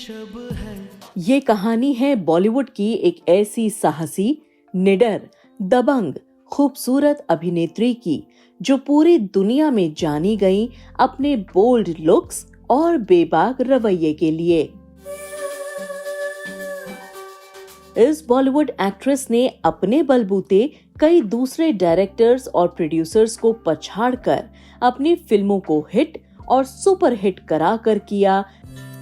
ये कहानी है बॉलीवुड की एक ऐसी साहसी, निडर, दबंग, खूबसूरत अभिनेत्री की जो पूरी दुनिया में जानी गई अपने बोल्ड लुक्स और बेबाक रवैये के लिए। इस बॉलीवुड एक्ट्रेस ने अपने बलबूते कई दूसरे डायरेक्टर्स और प्रोड्यूसर्स को पछाड़कर अपनी फिल्मों को हिट और सुपर हिट कराकर किया।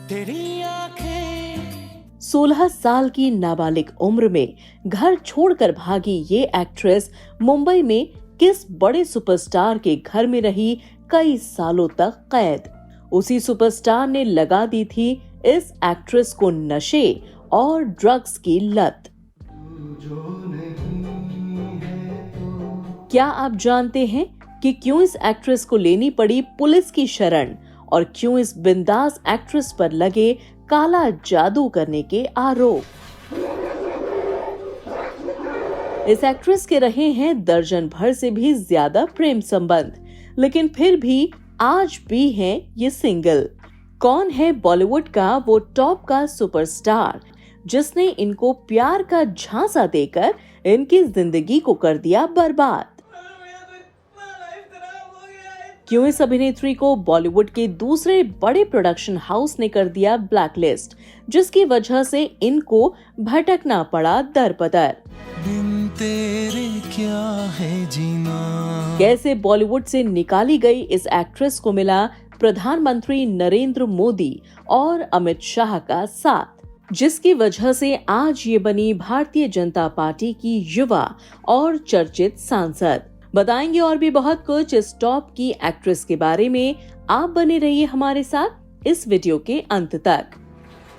तेरी आँखें 16 साल की नाबालिग उम्र में घर छोड़कर भागी ये एक्ट्रेस मुंबई में किस बड़े सुपरस्टार के घर में रही कई सालों तक कैद। उसी सुपरस्टार ने लगा दी थी इस एक्ट्रेस को नशे और ड्रग्स की लत। क्या आप जानते हैं कि क्यों इस एक्ट्रेस को लेनी पड़ी पुलिस की शरण और क्यों इस बिंदास एक्ट्रेस पर लगे काला जादू करने के आरोप? इस एक्ट्रेस के रहे हैं दर्जन भर से भी ज्यादा प्रेम संबंध, लेकिन फिर भी आज भी हैं ये सिंगल। कौन है बॉलीवुड का वो टॉप का सुपरस्टार जिसने इनको प्यार का झांसा देकर इनकी जिंदगी को कर दिया बर्बाद? क्यों इस अभिनेत्री को बॉलीवुड के दूसरे बड़े प्रोडक्शन हाउस ने कर दिया ब्लैकलिस्ट, जिसकी वजह से इनको भटकना पड़ा दर बदर? तेरे क्या है जीना? कैसे बॉलीवुड से निकाली गई इस एक्ट्रेस को मिला प्रधानमंत्री नरेंद्र मोदी और अमित शाह का साथ, जिसकी वजह से आज ये बनी भारतीय जनता पार्टी की युवा और चर्चित सांसद। बताएंगे और भी बहुत कुछ इस टॉप की एक्ट्रेस के बारे में। आप बने रहिए हमारे साथ इस वीडियो के अंत तक।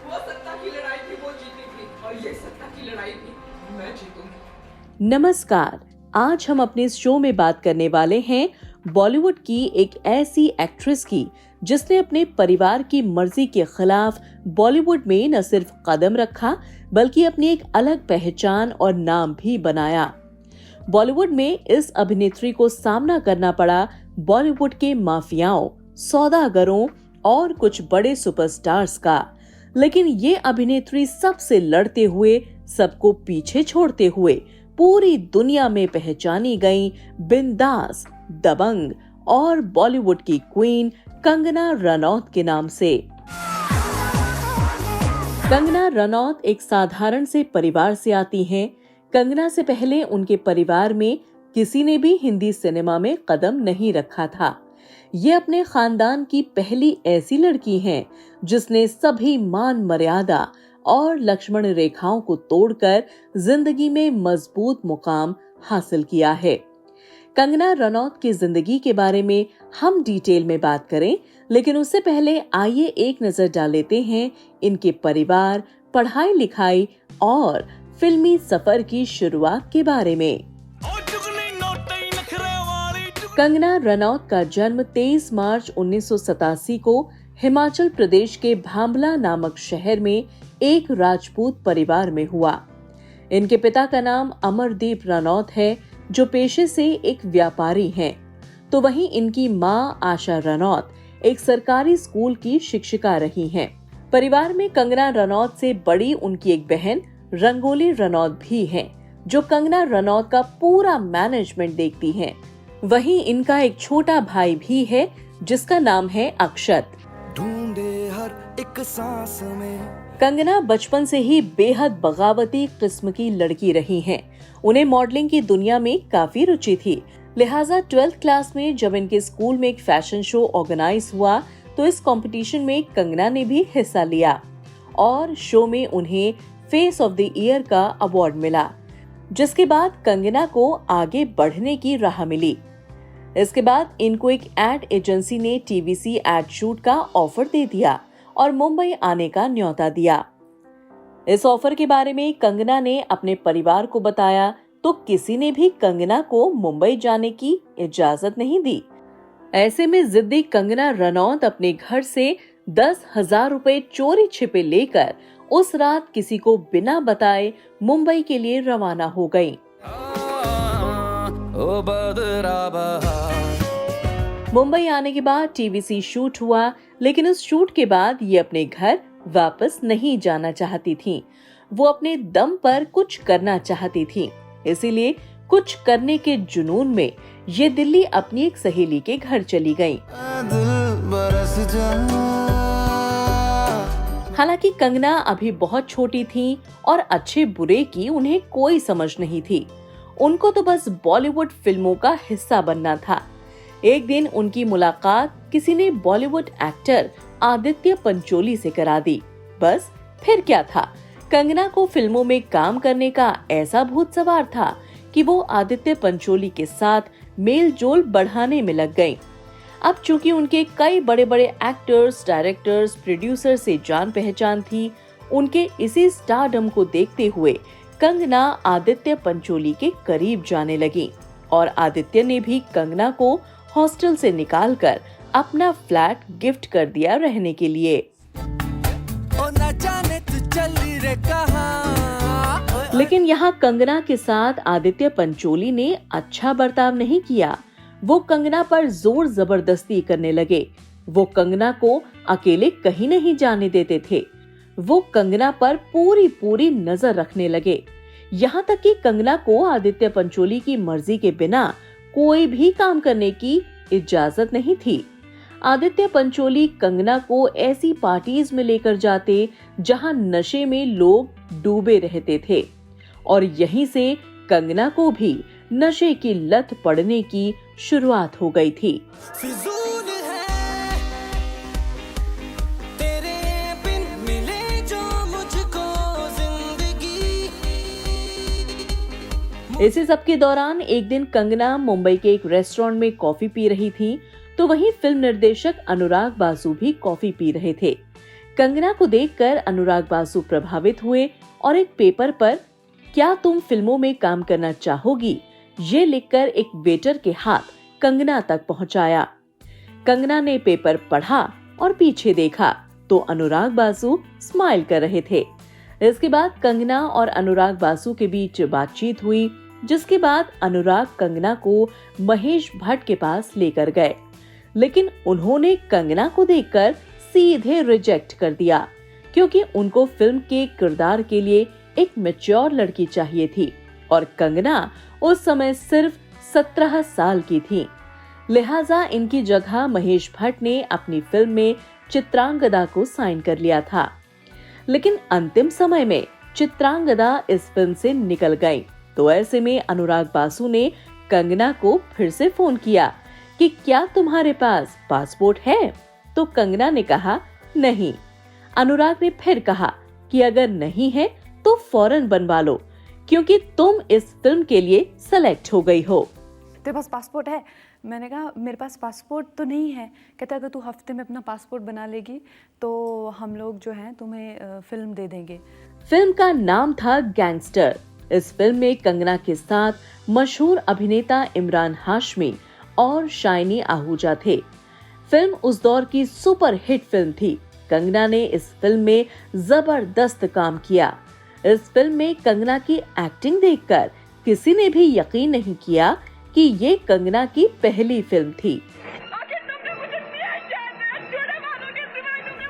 वो सत्ता की लड़ाई थी, वो जीती थी, और ये सत्ता की लड़ाई थी, मैं जीतूंगी। नमस्कार, आज हम अपने इस शो में बात करने वाले हैं बॉलीवुड की एक ऐसी एक्ट्रेस की जिसने अपने परिवार की मर्जी के खिलाफ बॉलीवुड में न सिर्फ कदम रखा बल्कि अपनी एक अलग पहचान और नाम भी बनाया। बॉलीवुड में इस अभिनेत्री को सामना करना पड़ा बॉलीवुड के माफियाओं, सौदागरों और कुछ बड़े सुपरस्टार्स का, लेकिन ये अभिनेत्री सबसे लड़ते हुए, सबको पीछे छोड़ते हुए पूरी दुनिया में पहचानी गई बिंदास, दबंग और बॉलीवुड की क्वीन कंगना रनौत के नाम से। कंगना रनौत एक साधारण से परिवार से आती हैं। कंगना से पहले उनके परिवार में किसी ने भी हिंदी सिनेमा में कदम नहीं रखा था। ये अपने खानदान की पहली ऐसी लड़की हैं जिसने सभी मान मर्यादा और लक्ष्मण रेखाओं को तोड़कर जिंदगी में मजबूत मुकाम हासिल किया है। कंगना रनौत की जिंदगी के बारे में हम डिटेल में बात करें, लेकिन उससे पहले आइए एक नजर डाल लेते हैं इनके परिवार, पढ़ाई लिखाई और फिल्मी सफर की शुरुआत के बारे में। कंगना रनौत का जन्म 23 मार्च 1987 को हिमाचल प्रदेश के भांबला नामक शहर में एक राजपूत परिवार में हुआ। इनके पिता का नाम अमरदीप रनौत है, जो पेशे से एक व्यापारी हैं, तो वहीं इनकी मां आशा रनौत एक सरकारी स्कूल की शिक्षिका रही हैं। परिवार में कंगना रनौत से बड़ी उनकी एक बहन रंगोली रनौत भी हैं, जो कंगना रनौत का पूरा मैनेजमेंट देखती हैं। वहीं इनका एक छोटा भाई भी है जिसका नाम है अक्षत। ढूंढे हर एक सांस में। कंगना बचपन से ही बेहद बगावती किस्म की लड़की रही हैं। उन्हें मॉडलिंग की दुनिया में काफी रुचि थी, लिहाजा 12th क्लास में जब इनके स्कूल में एक फैशन शो ऑर्गेनाइज हुआ तो इस कंपटीशन में कंगना ने भी हिस्सा लिया और शो में उन्हें फेस ऑफ द ईयर का अवार्ड मिला, जिसके बाद कंगना को आगे बढ़ने की राह मिली। इसके बाद इनको एक एड एजेंसी ने टीवीसी एड शूट का ऑफर दे दिया और मुंबई आने का न्योता दिया। इस ऑफर के बारे में कंगना ने अपने परिवार को बताया तो किसी ने भी कंगना को मुंबई जाने की इजाजत नहीं दी। ऐसे में जिद्दी कंगना रनौत अपने घर से 10,000 रुपए चोरी छिपे लेकर उस रात किसी को बिना बताए मुंबई के लिए रवाना हो गई। मुंबई आने के बाद टीवीसी शूट हुआ, लेकिन उस शूट के बाद ये अपने घर वापस नहीं जाना चाहती थीं। वो अपने दम पर कुछ करना चाहती थीं। इसीलिए कुछ करने के जुनून में ये दिल्ली अपनी एक सहेली के घर चली गईं। हालांकि कंगना अभी बहुत छोटी थीं और अच्छे बुरे की उन्हें कोई समझ नहीं थी। उनको तो बस बॉलीवुड फिल्मों का हिस्सा बनना था। एक दिन उनकी मुलाकात किसी ने बॉलीवुड एक्टर आदित्य पंचोली से करा दी। बस फिर क्या था, कंगना को फिल्मों में काम करने का ऐसा भूत सवार था कि वो आदित्य पंचोली के साथ मेल जोल बढ़ाने में लग गईं। अब चूंकि उनके कई बड़े बड़े एक्टर्स, डायरेक्टर्स, प्रोड्यूसर से जान पहचान थी, उनके इसी स्टारडम को देखते हुए कंगना आदित्य पंचोली के करीब जाने लगी और आदित्य ने भी कंगना को हॉस्टल से निकालकर अपना फ्लैट गिफ्ट कर दिया रहने के लिए। लेकिन यहाँ कंगना के साथ आदित्य पंचोली ने अच्छा बर्ताव नहीं किया। वो कंगना पर जोर जबरदस्ती करने लगे। वो कंगना को अकेले कहीं नहीं जाने देते थे। वो कंगना पर पूरी नजर रखने लगे। यहाँ तक कि कंगना को आदित्य पंचोली की मर्जी के बिना कोई भी काम करने की इजाजत नहीं थी। आदित्य पंचोली कंगना को ऐसी पार्टीज में लेकर जाते जहां नशे में लोग डूबे रहते थे और यहीं से कंगना को भी नशे की लत पड़ने की शुरुआत हो गई थी। फिजूल है तेरे बिन मिले जो मुझको जिंदगी। इसी सब के दौरान एक दिन कंगना मुंबई के एक रेस्टोरेंट में कॉफी पी रही थी, तो वहीं फिल्म निर्देशक अनुराग बासु भी कॉफी पी रहे थे। कंगना को देखकर अनुराग बासु प्रभावित हुए और एक पेपर पर क्या तुम फिल्मों में काम करना चाहोगी ये लिखकर एक वेटर के हाथ कंगना तक पहुंचाया। कंगना ने पेपर पढ़ा और पीछे देखा तो अनुराग बासु स्माइल कर रहे थे। इसके बाद कंगना और अनुराग बासु के बीच बातचीत हुई, जिसके बाद अनुराग कंगना को महेश भट्ट के पास लेकर गए, लेकिन उन्होंने कंगना को देखकर सीधे रिजेक्ट कर दिया क्योंकि उनको फिल्म के किरदार के लिए एक मैच्योर लड़की चाहिए थी और कंगना उस समय सिर्फ 17 साल की थी। लिहाजा इनकी जगह महेश भट्ट ने अपनी फिल्म में चित्रांगदा को साइन कर लिया था। लेकिन अंतिम समय में चित्रांगदा इस फिल्म से निकल गई, तो ऐसे में अनुराग बासु ने कंगना को फिर से फोन किया कि क्या तुम्हारे पास पासपोर्ट है? तो कंगना ने कहा नहीं। अनुराग ने फिर कहा कि अगर नहीं है तो फौरन बनवा लो क्योंकि तुम इस फिल्म के लिए सेलेक्ट हो गई हो। तेरे पास पासपोर्ट है? मैंने कहा मेरे पास पासपोर्ट तो नहीं है। कहता अगर तू हफ्ते में अपना पासपोर्ट बना लेगी तो हम लोग जो हैं तुम्हें फिल्म दे देंगे। फिल्म का नाम था गैंगस्टर। इस फिल्म में कंगना के साथ मशहूर अभिनेता इमरान हाशमी और शाइनी आहूजा थे। फिल्म उस दौर की सुपर हिट फिल्म थी। कंगना ने इस फिल्म में जबरदस्त काम किया। इस फिल्म में कंगना की एक्टिंग देखकर किसी ने भी यकीन नहीं किया कि ये कंगना की पहली फिल्म थी।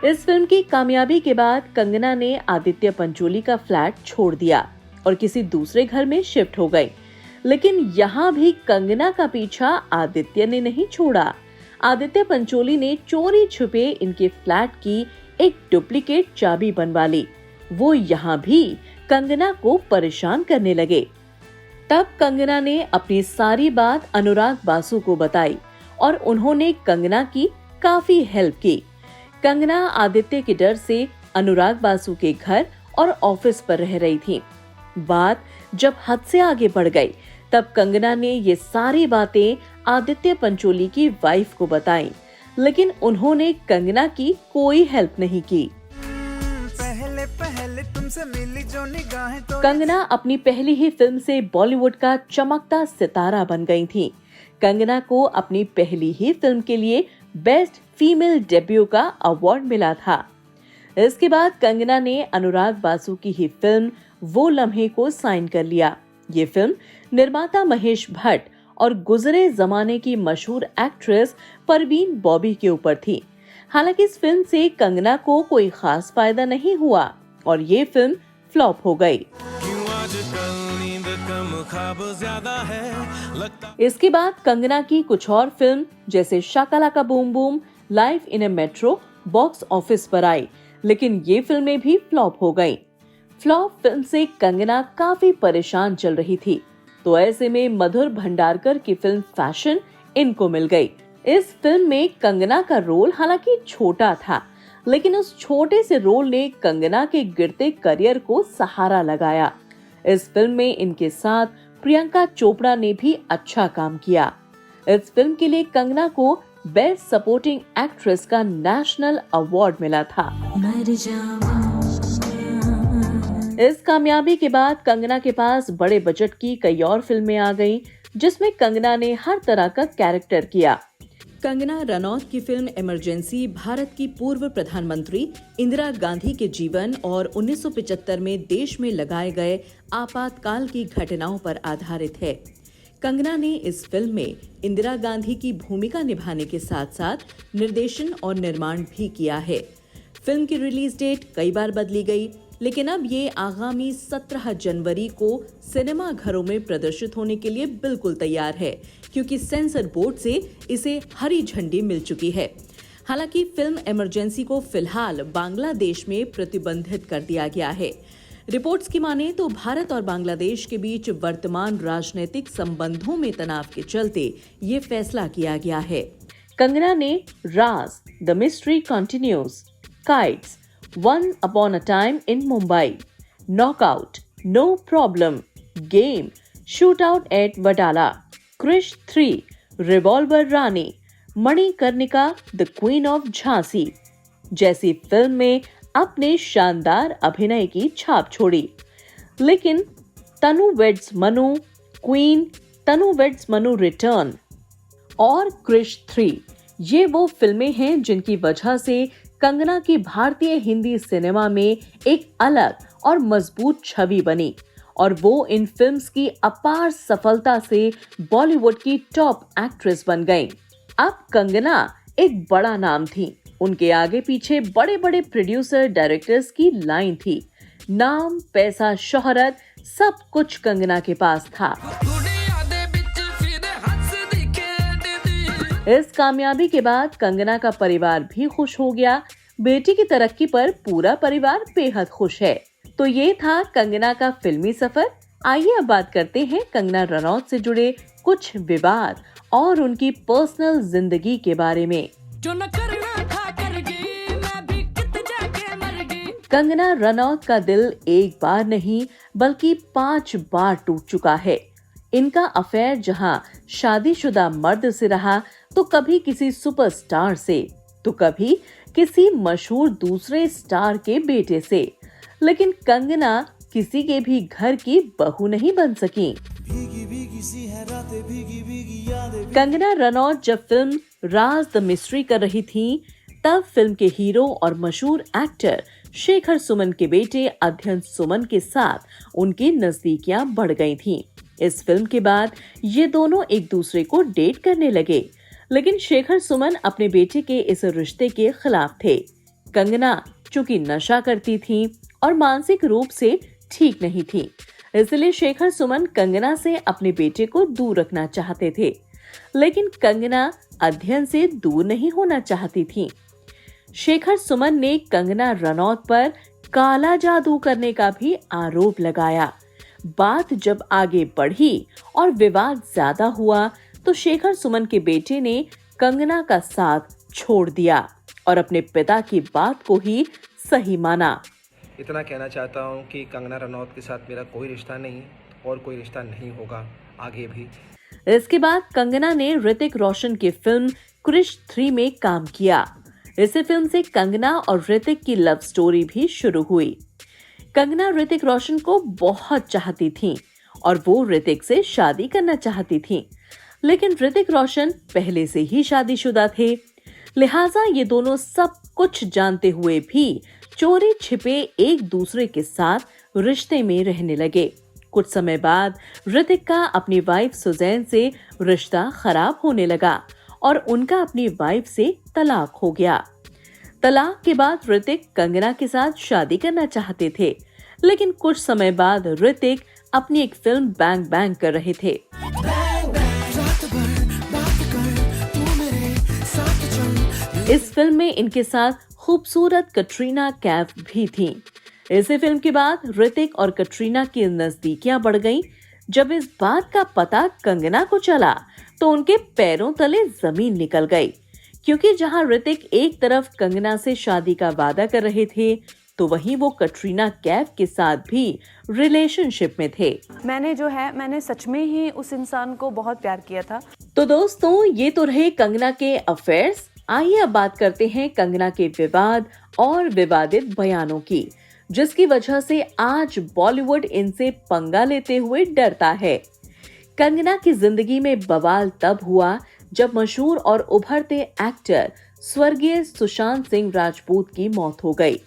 इस फिल्म की कामयाबी के बाद कंगना ने आदित्य पंचोली का फ्लैट छोड़ दिया और किसी दूसरे घर में शिफ्ट हो गई। लेकिन यहाँ भी कंगना का पीछा आदित्य ने नहीं छोड़ा। आदित्य पंचोली ने चोरी छुपे इनके फ्लैट की एक डुप्लीकेट चाबी बनवा ली। वो यहाँ भी कंगना को परेशान करने लगे। तब कंगना ने अपनी सारी बात अनुराग बासु को बताई और उन्होंने कंगना की काफी हेल्प की। कंगना आदित्य के डर से अनुराग बासु के घर और ऑफिस पर रह रही थी। बात जब हद से आगे बढ़ गई तब कंगना ने ये सारी बातें आदित्य पंचोली की वाइफ को बताई, लेकिन उन्होंने कंगना की कोई हेल्प नहीं की। पहले तुमसे मिली जो निगाहें तो कंगना अपनी पहली ही फिल्म से बॉलीवुड का चमकता सितारा बन गई थी। कंगना को अपनी पहली ही फिल्म के लिए बेस्ट फीमेल डेब्यू का अवार्ड मिला था। इसके बाद कंगना ने अनुराग बासु की ही फिल्म वो लम्हे को साइन कर लिया। ये फिल्म निर्माता महेश भट्ट और गुजरे जमाने की मशहूर एक्ट्रेस परवीन बॉबी के ऊपर थी। हालांकि इस फिल्म से कंगना को कोई खास फायदा नहीं हुआ और ये फिल्म फ्लॉप हो गई। इसके बाद कंगना की कुछ और फिल्म जैसे Shaka Laka Boom Boom, life in a metro box office पर आई, लेकिन ये फिल्में भी फ्लॉप हो गईं। फ्लॉप फिल्म से कंगना काफी परेशान चल रही थी, तो ऐसे में मधुर भंडारकर की फिल्म फैशन इनको मिल गई। इस फिल्म में कंगना का रोल हालांकि छोटा था, लेकिन उस छोटे से रोल ने कंगना के गिरते करियर को सहारा लगाया। इस फिल्म में इनके साथ प्रियंका चोपड़ा ने भी अच्छा काम किया। इस फिल्म के लिए कंगना को बेस्ट सपोर्टिंग एक्ट्रेस का नेशनल अवार्ड मिला था। इस कामयाबी के बाद कंगना के पास बड़े बजट की कई और फिल्में आ गईं, जिसमें कंगना ने हर तरह का कैरेक्टर किया। कंगना रनौत की फिल्म इमरजेंसी भारत की पूर्व प्रधानमंत्री इंदिरा गांधी के जीवन और 1975 में देश में लगाए गए आपातकाल की घटनाओं पर आधारित है। कंगना ने इस फिल्म में इंदिरा गांधी की भूमिका निभाने के साथ साथ निर्देशन और निर्माण भी किया है। फिल्म की रिलीज डेट कई बार बदली गई, लेकिन अब ये आगामी 17 जनवरी को सिनेमा घरों में प्रदर्शित होने के लिए बिल्कुल तैयार है, क्योंकि सेंसर बोर्ड से इसे हरी झंडी मिल चुकी है। हालांकि फिल्म इमरजेंसी को फिलहाल बांग्लादेश में प्रतिबंधित कर दिया गया है। रिपोर्ट्स की माने तो भारत और बांग्लादेश के बीच वर्तमान राजनीतिक संबंधों में तनाव के चलते ये फैसला किया गया है। कंगना ने Raaz, the mystery continues, Kites, once upon a time in Mumbai, knockout, no problem, game, shootout at Wadala, Krrish 3, revolver Rani, Manikarnika, the queen of Jhansi जैसी फिल्म में अपने शानदार अभिनय की छाप छोड़ी। लेकिन तनु वेड्स मनु, क्वीन, तनु वेड्स मनु रिटर्न और क्रिश 3 ये वो फिल्में हैं जिनकी वजह से कंगना की भारतीय हिंदी सिनेमा में एक अलग और मजबूत छवि बनी और वो इन फिल्म्स की अपार सफलता से बॉलीवुड की टॉप एक्ट्रेस बन गईं। अब कंगना एक बड़ा नाम थी, उनके आगे पीछे बड़े बड़े प्रोड्यूसर डायरेक्टर्स की लाइन थी। नाम, पैसा, शोहरत सब कुछ कंगना के पास था। इस कामयाबी के बाद कंगना का परिवार भी खुश हो गया। बेटी की तरक्की पर पूरा परिवार बेहद खुश है। तो ये था कंगना का फिल्मी सफर। आइए अब बात करते हैं कंगना रनौत से जुड़े कुछ विवाद और उनकी पर्सनल जिंदगी के बारे में। कंगना रनौत का दिल एक बार नहीं बल्कि 5 बार टूट चुका है। इनका अफेयर जहां शादीशुदा मर्द से रहा, तो कभी किसी सुपरस्टार से, तो कभी किसी मशहूर दूसरे स्टार के बेटे से। लेकिन कंगना किसी के भी घर की बहू नहीं बन सकी। कंगना रनौत जब फिल्म राज द मिस्ट्री कर रही थी, तब फिल्म के हीरो और मशहूर एक्टर शेखर सुमन के बेटे अध्ययन सुमन के साथ उनकी नजदीकियां बढ़ गई थीं। इस फिल्म के बाद ये दोनों एक दूसरे को डेट करने लगे, लेकिन शेखर सुमन अपने बेटे के इस रिश्ते के खिलाफ थे। कंगना चूंकि नशा करती थी और मानसिक रूप से ठीक नहीं थी, इसलिए शेखर सुमन कंगना से अपने बेटे को दूर रखना चाहते थे। लेकिन कंगना अध्ययन से दूर नहीं होना चाहती थी। शेखर सुमन ने कंगना रनौत पर काला जादू करने का भी आरोप लगाया। बात जब आगे बढ़ी और विवाद ज्यादा हुआ, तो शेखर सुमन के बेटे ने कंगना का साथ छोड़ दिया और अपने पिता की बात को ही सही माना। इतना कहना चाहता हूं कि कंगना रनौत के साथ मेरा कोई रिश्ता नहीं और कोई रिश्ता नहीं होगा आगे भी। इसके बाद कंगना ने ऋतिक रोशन की फिल्म क्रिश 3 में काम किया। इस फिल्म से कंगना और ऋतिक की लव स्टोरी भी शुरू हुई। कंगना ऋतिक रोशन को बहुत चाहती थी और वो ऋतिक से शादी करना चाहती थी, लेकिन ऋतिक रोशन पहले से ही शादीशुदा थे। लिहाजा ये दोनों सब कुछ जानते हुए भी चोरी छिपे एक दूसरे के साथ रिश्ते में रहने लगे। कुछ समय बाद ऋतिक का अपनी वाइफ सुजैन से रिश्ता खराब होने लगा और उनका अपनी वाइफ से तलाक हो गया। तलाक के बाद ऋतिक कंगना के साथ शादी करना चाहते थे, लेकिन कुछ समय बाद ऋतिक अपनी एक फिल्म बैंग बैंग कर रहे थे। इस फिल्म में इनके साथ खूबसूरत कटरीना कैफ भी थीं। इसी फिल्म के बाद ऋतिक और कटरीना की नजदीकियां बढ़ गईं। जब इस बात का पता कंगना को चला तो उनके पैरों तले जमीन निकल गई, क्योंकि जहां ऋतिक एक तरफ कंगना से शादी का वादा कर रहे थे, तो वहीं वो कटरीना कैफ के साथ भी रिलेशनशिप में थे। मैंने सच में ही उस इंसान को बहुत प्यार किया था। तो दोस्तों, ये तो रहे कंगना के अफेयर्स। आइए अब बात करते हैं कंगना के विवाद और विवादित बयानों की, जिसकी वजह से आज बॉलीवुड इनसे पंगा लेते हुए डरता है। कंगना की जिंदगी में बवाल तब हुआ जब मशहूर और उभरते एक्टर स्वर्गीय सुशांत सिंह राजपूत की मौत हो गई।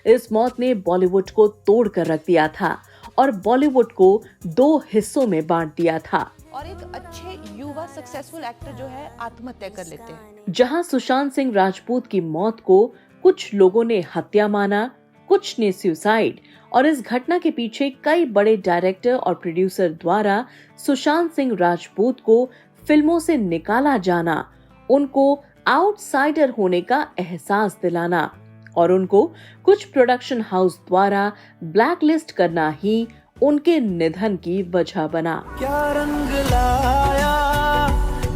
इस मौत ने बॉलीवुड को तोड़ कर रख दिया था और बॉलीवुड को 2 हिस्सों में बांट दिया था। और एक अच्छे युवा सक्सेसफुल एक्टर जो है आत्महत्या कर लेते हैं। जहां सुशांत सिंह राजपूत की मौत को कुछ लोगों ने हत्या माना, कुछ ने सुसाइड, और इस घटना के पीछे कई बड़े डायरेक्टर और प्रोड्यूसर द्वारा सुशांत सिंह राजपूत को फिल्मों से निकाला जाना, उनको आउटसाइडर होने का एहसास दिलाना और उनको कुछ प्रोडक्शन हाउस द्वारा ब्लैकलिस्ट करना ही उनके निधन की वजह बना। क्या रंग लाया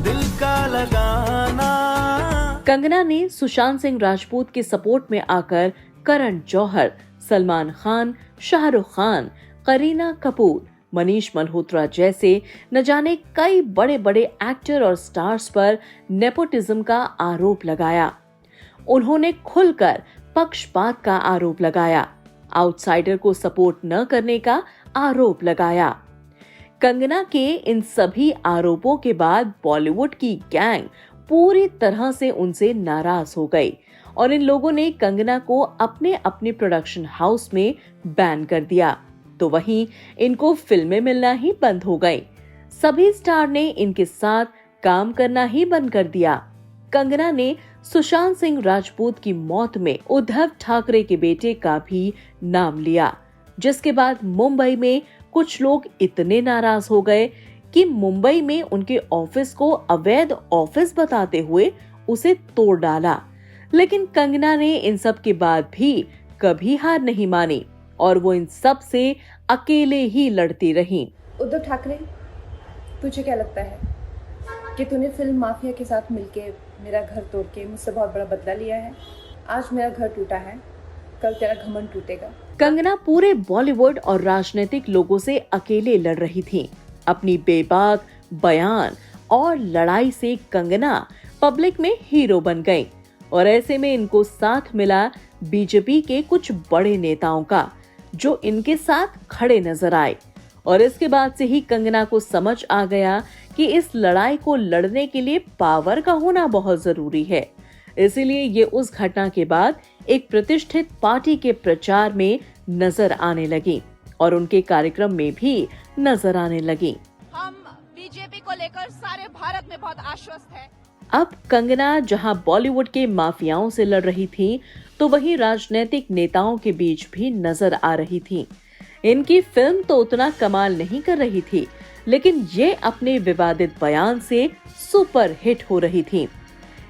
दिल का लगाना। कंगना ने सुशांत सिंह राजपूत के सपोर्ट में आकर करण जौहर, सलमान खान, शाहरुख खान, करीना कपूर, मनीष मल्होत्रा जैसे न जाने कई बड़े बड़े एक्टर और स्टार्स पर नेपोटिज्म का आरोप लगाया। उन्होंने खुलकर पक्षपात का आरोप लगाया, आउटसाइडर को सपोर्ट न करने का आरोप लगाया। कंगना के इन सभी आरोपों के बाद बॉलीवुड की गैंग पूरी तरह से उनसे नाराज हो गई और इन लोगों ने कंगना को अपने अपने प्रोडक्शन हाउस में बैन कर दिया। तो वहीं इनको फिल्में मिलना ही बंद हो गई। सभी स्टार ने इनके साथ काम करना ही बंद कर दिया। कंगना ने सुशांत सिंह राजपूत की मौत में उद्धव ठाकरे के बेटे का भी नाम लिया, जिसके बाद मुंबई में कुछ लोग इतने नाराज हो गए कि मुंबई में उनके ऑफिस को अवैध ऑफिस बताते हुए उसे तोड़ डाला। लेकिन कंगना ने इन सब के बाद भी कभी हार नहीं मानी और वो इन सब से अकेले ही लड़ती रहीं। उद्धव ठाकरे, तुझे क्या लगता है कि तूने फिल्म माफिया के साथ मिलके मेरा घर तोड़ के मुझसे बहुत बड़ा बदला लिया है? आज मेरा घर टूटा है, कल तेरा घमंड टूटेगा। कंगना पूरे बॉलीवुड और राजनीतिक लोगों से अकेले लड़ रही थी। अपनी बेबाक बयान और लड़ाई से कंगना पब्लिक में हीरो बन गई और ऐसे में इनको साथ मिला बीजेपी के कुछ बड़े नेताओं का, जो इनके साथ खड़े नजर आए। और इसके बाद से ही कंगना को समझ आ गया कि इस लड़ाई को लड़ने के लिए पावर का होना बहुत जरूरी है। इसीलिए ये उस घटना के बाद एक प्रतिष्ठित पार्टी के प्रचार में नजर आने लगी और उनके कार्यक्रम में भी नजर आने लगी। हम बीजेपी को लेकर सारे भारत में बहुत आश्वस्त हैं। अब कंगना जहां बॉलीवुड के माफियाओं से लड़ रही थी, तो वहीं राजनीतिक नेताओं के बीच भी नजर आ रही थी। इनकी फिल्म तो उतना कमाल नहीं कर रही थी, लेकिन ये अपने विवादित बयान से सुपर हिट हो रही थी।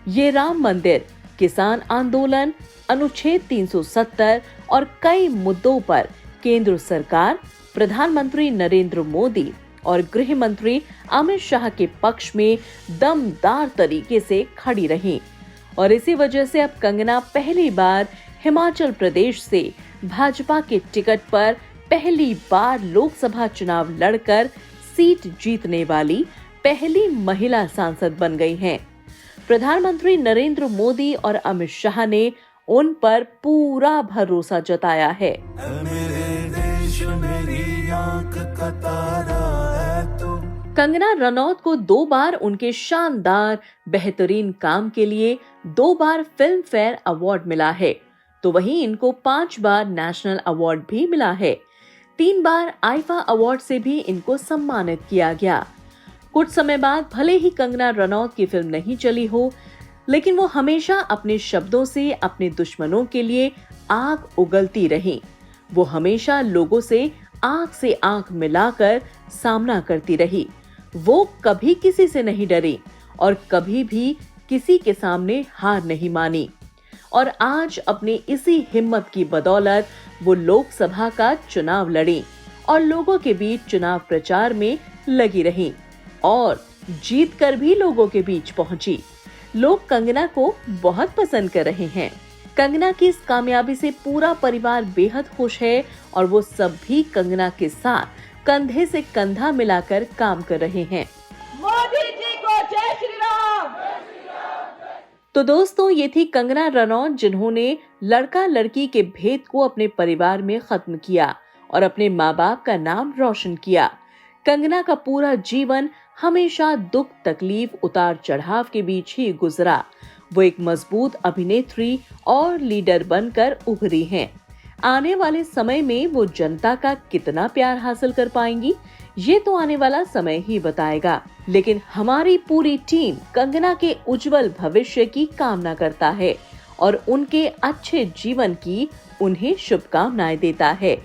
ये राम मंदिर, किसान आंदोलन, अनुच्छेद 370 और कई मुद्दों पर केंद्र सरकार, प्रधानमंत्री नरेंद्र मोदी और गृह मंत्री अमित शाह के पक्ष में दमदार तरीके से खड़ी रही और इसी वजह से अब कंगना पहली बार हिमाचल प्रदेश से भाजपा के टिकट पर पहली बार लोकसभा चुनाव लड़कर सीट जीतने वाली पहली महिला सांसद बन गई हैं। प्रधानमंत्री नरेंद्र मोदी और अमित शाह ने उन पर पूरा भरोसा जताया है। कंगना रनौत को 2 बार उनके शानदार बेहतरीन काम के लिए 2 बार फिल्म फेयर अवार्ड मिला है, तो वहीं इनको 5 बार नेशनल अवार्ड भी मिला है। 3 बार आईफा अवार्ड से भी इनको सम्मानित किया गया। कुछ समय बाद भले ही कंगना रनौत की फिल्म नहीं चली हो, लेकिन वो हमेशा अपने शब्दों से अपने दुश्मनों के लिए आग उगलती रही। वो हमेशा लोगों से आंख मिलाकर सामना करती रही। वो कभी किसी से नहीं डरी और कभी भी किसी के सामने हार नहीं मानी। और आज अपनी इसी हिम्मत की बदौलत वो लोकसभा का चुनाव लड़ी और लोगों के बीच चुनाव प्रचार में लगी रही और जीतकर भी लोगों के बीच पहुंची। लोग कंगना को बहुत पसंद कर रहे हैं। कंगना की इस कामयाबी से पूरा परिवार बेहद खुश है और वो सब भी कंगना के साथ कंधे से कंधा मिलाकर काम कर रहे हैं। मोदी जी को जय श्री राम। तो दोस्तों, ये थी कंगना रनौत, जिन्होंने लड़का लड़की के भेद को अपने परिवार में खत्म किया और अपने माँ बाप का नाम रोशन किया। कंगना का पूरा जीवन हमेशा दुख, तकलीफ, उतार चढ़ाव के बीच ही गुजरा। वो एक मजबूत अभिनेत्री और लीडर बनकर उभरी हैं। आने वाले समय में वो जनता का कितना प्यार हासिल कर पाएंगी, ये तो आने वाला समय ही बताएगा। लेकिन हमारी पूरी टीम कंगना के उज्जवल भविष्य की कामना करता है और उनके अच्छे जीवन की उन्हें शुभकामनाएं देता है।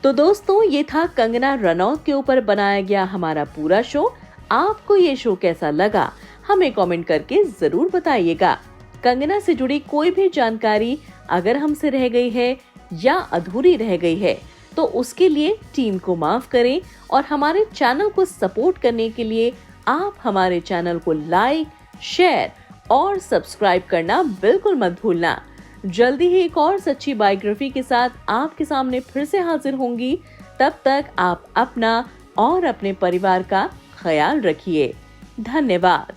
तो दोस्तों, ये था कंगना रनौत के ऊपर बनाया गया हमारा पूरा शो। आपको ये शो कैसा लगा, हमें कमेंट करके जरूर बताइएगा। कंगना से जुड़ी कोई भी जानकारी अगर हमसे रह गई है या अधूरी रह गई है तो उसके लिए टीम को माफ करें और हमारे चैनल को सपोर्ट करने के लिए आप हमारे चैनल को लाइक, शेयर और सब्सक्राइब करना बिल्कुल मत भूलना। जल्दी ही एक और सच्ची बायोग्राफी के साथ आपके सामने फिर से हाजिर होंगी। तब तक आप अपना और अपने परिवार का ख्याल रखिए। धन्यवाद।